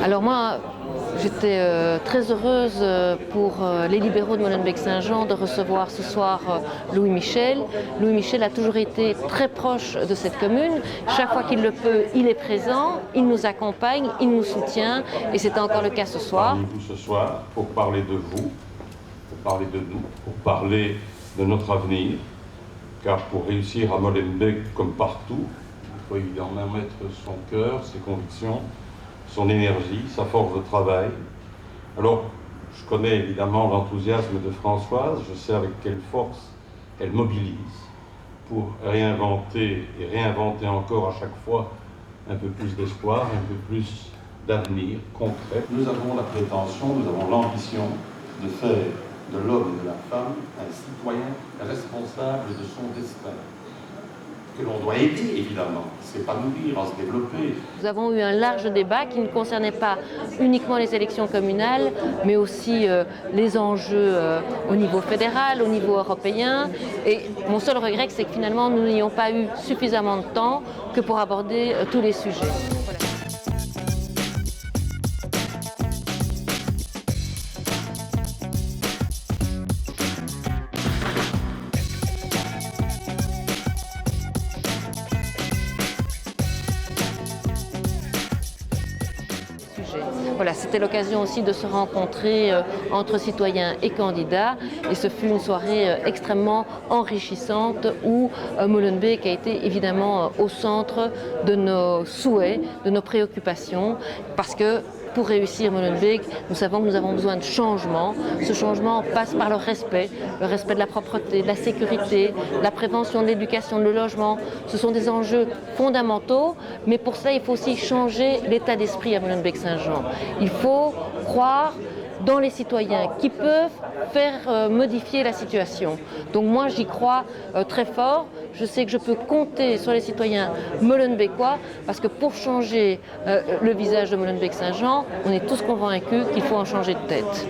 Alors moi, j'étais très heureuse pour les libéraux de Molenbeek-Saint-Jean de recevoir ce soir Louis Michel. Louis Michel a toujours été très proche de cette commune. Chaque fois qu'il le peut, il est présent, il nous accompagne, il nous soutient et c'est encore le cas ce soir. Parmi vous ce soir, pour parler de vous, pour parler de nous, pour parler de notre avenir, car pour réussir à Molenbeek comme partout, il faut évidemment mettre son cœur, ses convictions, son énergie, sa force de travail. Alors, je connais évidemment l'enthousiasme de Françoise, je sais avec quelle force elle mobilise pour réinventer et réinventer encore à chaque fois un peu plus d'espoir, un peu plus d'avenir concret. Nous avons la prétention, nous avons l'ambition de faire de l'homme et de la femme un citoyen responsable de son destin, que l'on doit aider évidemment, s'épanouir, à se développer. Nous avons eu un large débat qui ne concernait pas uniquement les élections communales, mais aussi les enjeux au niveau fédéral, au niveau européen. Et mon seul regret, c'est que finalement, nous n'ayons pas eu suffisamment de temps que pour aborder tous les sujets. Voilà. Voilà, c'était l'occasion aussi de se rencontrer entre citoyens et candidats et ce fut une soirée extrêmement enrichissante où Molenbeek a été évidemment au centre de nos souhaits, de nos préoccupations parce que pour réussir Molenbeek, nous savons que nous avons besoin de changement. Ce changement passe par le respect de la propreté, de la sécurité, la prévention, de l'éducation, le logement. Ce sont des enjeux fondamentaux, mais pour cela, il faut aussi changer l'état d'esprit à Molenbeek-Saint-Jean. Il faut croire dans les citoyens qui peuvent faire modifier la situation. Donc moi j'y crois très fort, je sais que je peux compter sur les citoyens molenbeekois parce que pour changer le visage de Molenbeek-Saint-Jean, on est tous convaincus qu'il faut en changer de tête.